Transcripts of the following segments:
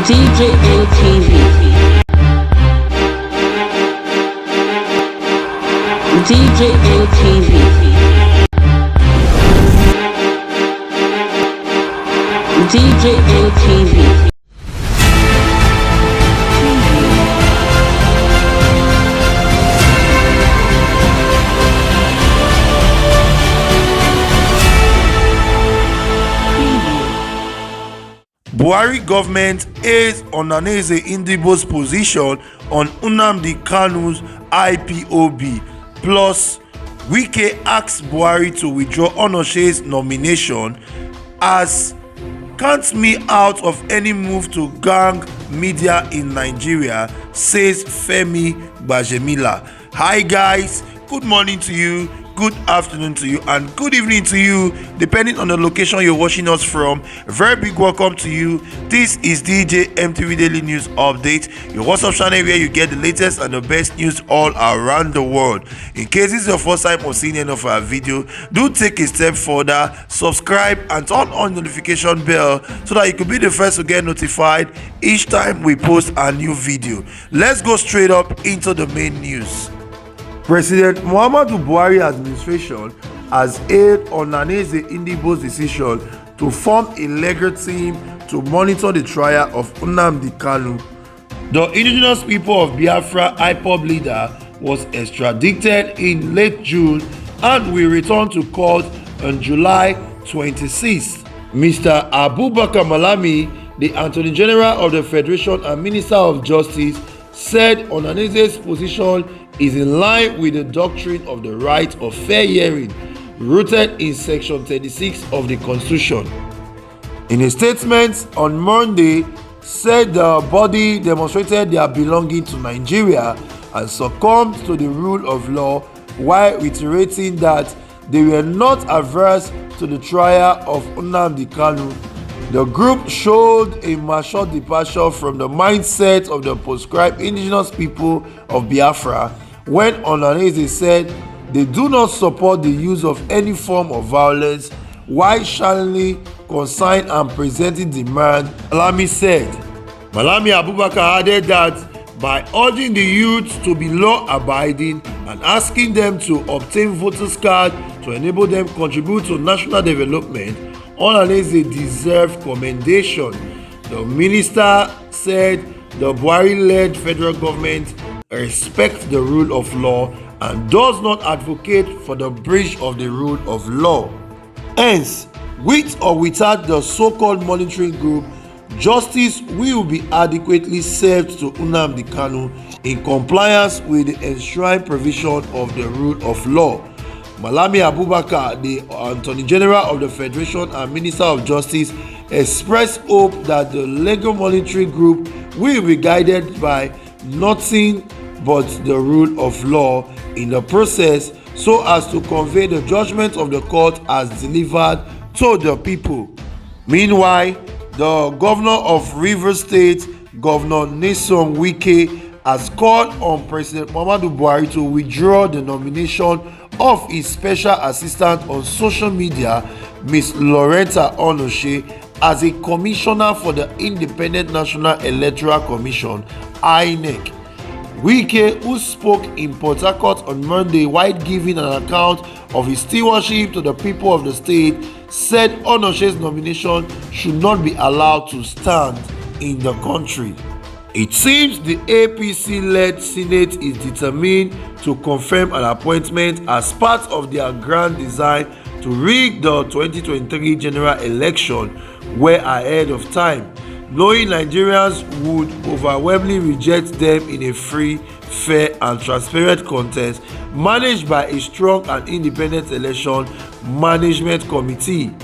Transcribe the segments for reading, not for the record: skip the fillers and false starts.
DJ LTV. DJ LTV. DJ LTV. Buhari government aids Ohanaeze Ndigbo's position on Nnamdi Kanu's IPOB. Plus, Wike asks Buhari to withdraw Onoche's nomination as "Count me out of any move to gang media in Nigeria," says Femi Gbajemila. Hi guys, good morning to you, good afternoon to you, and good evening to you, depending on the location you're watching us from. A very big welcome to you. This is DJ MTV Daily News Update, your WhatsApp channel where you get the latest and the best news all around the world. In case this is your first time of seeing any of our video, do take a step further, subscribe and turn on the notification bell so that you can be the first to get notified each time we post a new video. Let's go straight up into the main news. President Muhammadu Buhari administration has hailed Ohanaeze Ndigbo's decision to form a legal team to monitor the trial of Nnamdi Kanu. The indigenous people of Biafra IPOB leader was extradited in late June and will return to court on July 26th. Mr. Abubakar Malami, the Attorney General of the Federation and Minister of Justice, said Ohanaeze's position is in line with the doctrine of the right of fair hearing rooted in Section 36 of the Constitution. In a statement on Monday, said the body demonstrated their belonging to Nigeria and succumbed to the rule of law while reiterating that they were not averse to the trial of Nnamdi Kanu. The group showed a mature departure from the mindset of the proscribed indigenous people of Biafra when Ohanaeze said they do not support the use of any form of violence while sharply consigning and presenting demand. Malami said. Malami Abubakar added that by urging the youth to be law-abiding and asking them to obtain voters' cards to enable them contribute to national development, Ohanaeze deserved commendation. The minister said the Buhari-led federal government respects the rule of law and does not advocate for the breach of the rule of law. Hence, with or without the so-called monitoring group, justice will be adequately served to Nnamdi Kanu in compliance with the enshrined provision of the rule of law. Malami Abubakar, the Attorney General of the Federation and Minister of Justice, expressed hope that the legal monitoring group will be guided by nothing but the rule of law in the process so as to convey the judgment of the court as delivered to the people. Meanwhile, the governor of Rivers State, Governor Nyesom Wike, has called on President Muhammadu Buhari to withdraw the nomination of his special assistant on social media, Ms. Loretta Onoche, as a commissioner for the Independent National Electoral Commission, INEC. Wike, who spoke in Port Harcourt on Monday while giving an account of his stewardship to the people of the state, said Onoche's nomination should not be allowed to stand in the country. It seems the APC-led Senate is determined to confirm an appointment as part of their grand design to rig the 2023 general election well ahead of time, knowing Nigerians would overwhelmingly reject them in a free, fair and transparent contest managed by a strong and independent election management committee.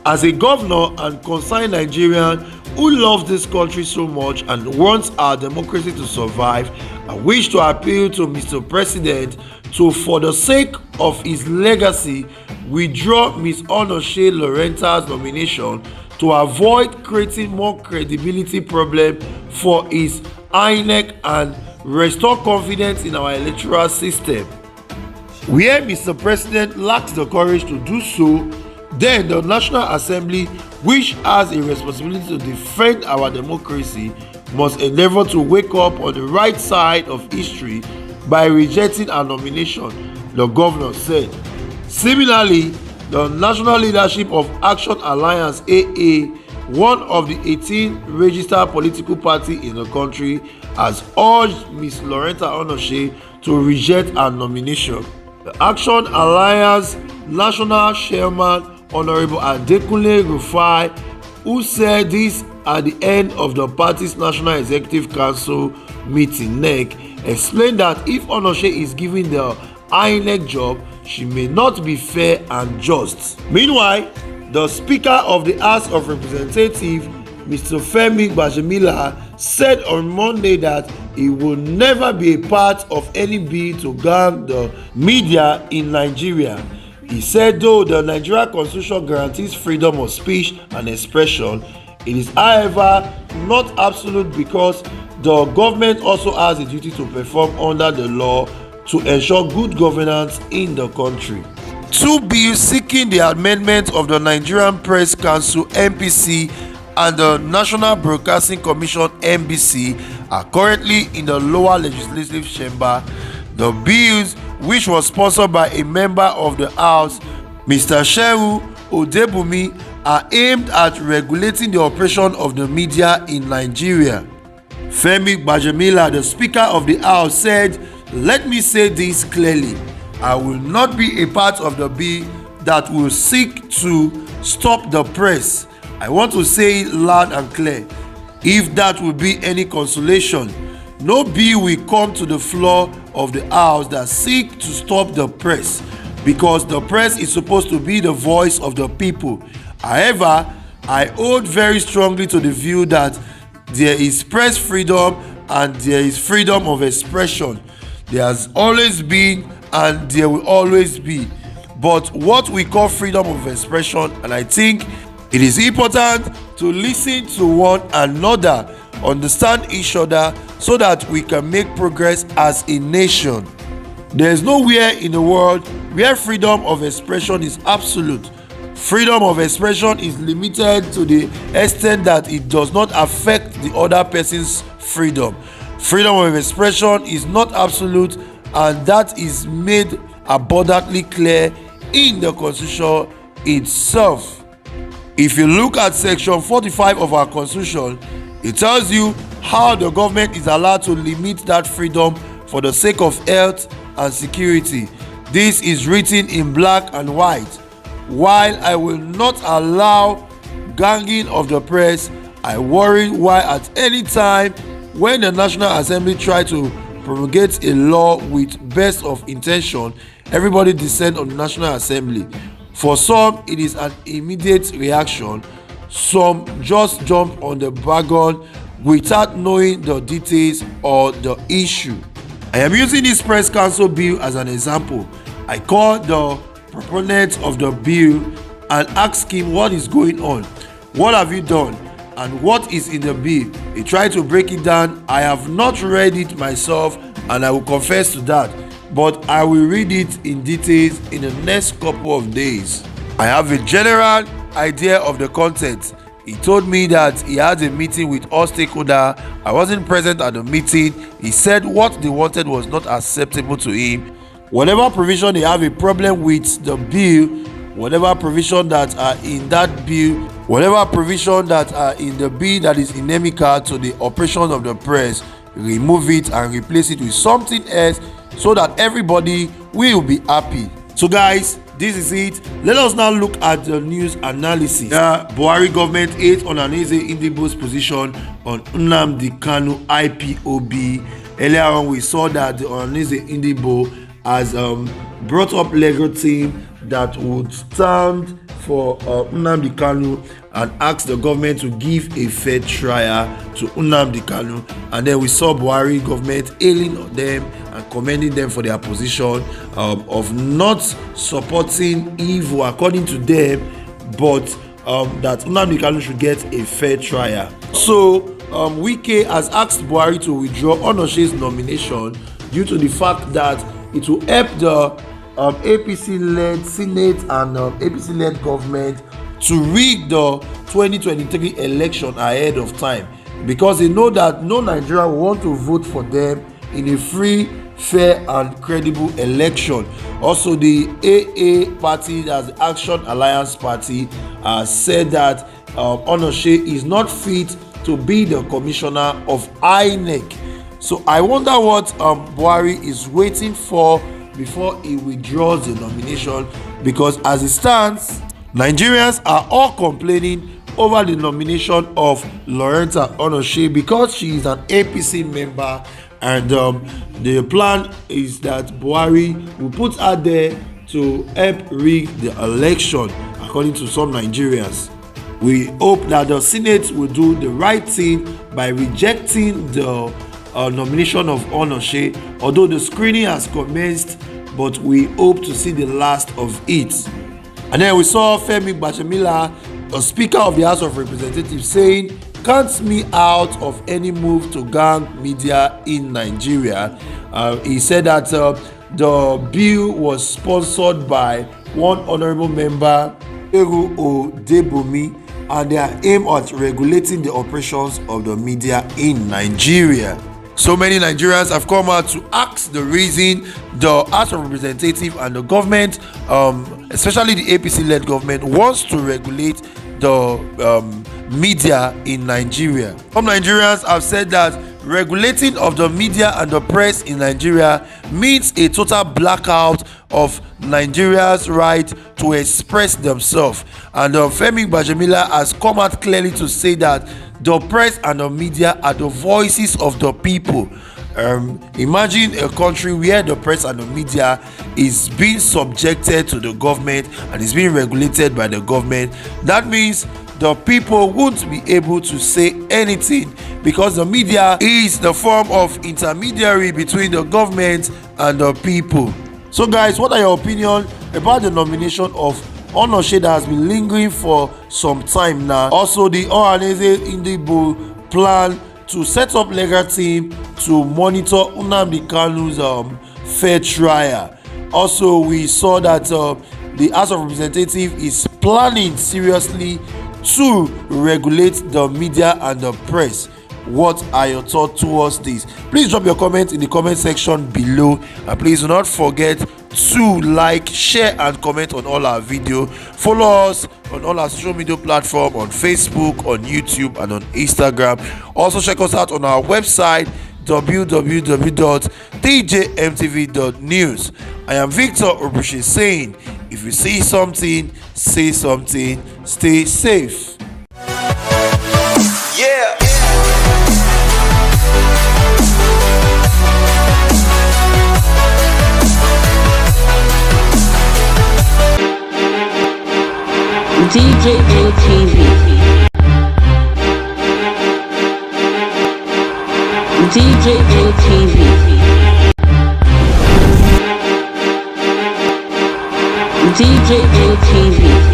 As a governor and concerned Nigerian who loves this country so much and wants our democracy to survive, I wish to appeal to Mr. President to, for the sake of his legacy, withdraw Ms. Onoche Loretta's nomination to avoid creating more credibility problem for his INEC and restore confidence in our electoral system. Where Mr. President lacks the courage to do so, Then the National Assembly, which has a responsibility to defend our democracy, must endeavor to wake up on the right side of history by rejecting our nomination, the governor said. Similarly, the National Leadership of Action Alliance AA, one of the 18 registered political parties in the country, has urged Ms. Loretta Onoche to reject her nomination. The Action Alliance National Chairman Honorable Adekunle Rufai, who said this at the end of the party's National Executive Council meeting (NEC), explained that if Onoche is given the INEC job, she may not be fair and just. Meanwhile, the Speaker of the House of Representatives, Mr. Femi Gbajemila, said on Monday that he will never be a part of any bill to gang the media in Nigeria. He said though the Nigeria Constitution guarantees freedom of speech and expression, it is however not absolute because the government also has a duty to perform under the law to ensure good governance in the country. Two bills seeking the amendment of the Nigerian Press Council (NPC) and the National Broadcasting Commission (NBC) are currently in the lower legislative chamber. The bills, which was sponsored by a member of the House, Mr. Shehu Odebumi, are aimed at regulating the operation of the media in Nigeria. Femi Gbajemila, the Speaker of the House, said, "Let me say this clearly. I will not be a part of the bill that will seek to stop the press. I want to say it loud and clear. If that will be any consolation, no bill will come to the floor of the House that seek to stop the press, because the press is supposed to be the voice of the people. However, I hold very strongly to the view that there is press freedom and there is freedom of expression. There has always been and there will always be. But what we call freedom of expression, and I think it is important to listen to one another, understand each other, so that we can make progress as a nation. There is nowhere in the world where freedom of expression is absolute. Freedom of expression is limited to the extent that it does not affect the other person's freedom. Freedom of expression is not absolute, and that is made abundantly clear in the Constitution itself. If you look at section 45 of our Constitution, it tells you how the government is allowed to limit that freedom for the sake of health and security. This is written in black and white. While I will not allow ganging of the press, I worry why at any time when the National Assembly try to promulgate a law with best of intention, everybody descend on the National Assembly. For some, it is an immediate reaction. Some just jump on the wagon without knowing the details or the issue. I am using this press council bill as an example. I called the proponent of the bill and asked him what is going on, what have you done, and what is in the bill. He tried to break it down. I have not read it myself, and I will confess to that, but I will read it in details in the next couple of days. I have a general idea of the content. He told me that he had a meeting with all stakeholders. I wasn't present at the meeting. He said what they wanted was not acceptable to him. Whatever provision they have a problem with the bill, whatever provision that are in that bill, whatever provision that are in the bill that is inimical to the operation of the press, remove it and replace it with something else so that everybody will be happy. So guys, this is it. Let us now look at the news analysis. The Buhari government aids Ohanaeze Ndigbo's position on Nnamdi Kanu IPOB. Earlier on, we saw that the Ohanaeze Ndigbo has brought up legal team that would stand for Nnamdi Kanu and ask the government to give a fair trial to Nnamdi Kanu. And then we saw Buhari government hailing on them and commending them for their position of not supporting evil according to them, but that Nnamdi Kanu should get a fair trial. So Wike has asked Buhari to withdraw Onoche's nomination due to the fact that it will help the APC-led Senate and APC-led government to rig the 2023 election ahead of time, because they know that no Nigerian will want to vote for them in a free, fair and credible election. Also, the AA party, that's the Action Alliance Party, said that Ohanaeze is not fit to be the commissioner of INEC. So I wonder what Buhari is waiting for before he withdraws the nomination, because as it stands, Nigerians are all complaining over the nomination of Loretta Ohanaeze because she is an APC member, and the plan is that Buhari will put her there to help rig the election, according to some Nigerians. We hope that the Senate will do the right thing by rejecting the nomination of Ohanaeze, although the screening has commenced, but we hope to see the last of it. And then we saw Femi Gbajemila, a Speaker of the House of Representatives, saying, "Count me out of any move to gang media in Nigeria." He said that the bill was sponsored by one honourable member, Debomi, and they are aimed at regulating the operations of the media in Nigeria. So many Nigerians have come out to ask the reason the House of Representatives and the government, especially the APC-led government, wants to regulate the media in Nigeria. Some Nigerians have said that regulating of the media and the press in Nigeria means a total blackout of Nigeria's right to express themselves. And Femi Gbajemila has come out clearly to say that the press and the media are the voices of the people. Imagine a country where the press and the media is being subjected to the government and is being regulated by the government. That means the people won't be able to say anything, because the media is the form of intermediary between the government and the people. So guys, what are your opinion about the nomination of Ohanaeze that has been lingering for some time now? Also, the Ohanaeze Ndigbo plan to set up legal team to monitor Nnamdi Kanu's fair trial. Also, we saw that the House of Representatives is planning seriously to regulate the media and the press. What are your thoughts towards this? Please drop your comments in the comment section below, and please do not forget to like, share and comment on all our video. Follow us on all our social media platforms, on Facebook, on YouTube and on Instagram. Also check us out on our website www.djmtv.news. I am Victor Obushi saying, if you see something, say something, stay safe. Yeah. DJ ATV. DJ ATV. DJ ATV.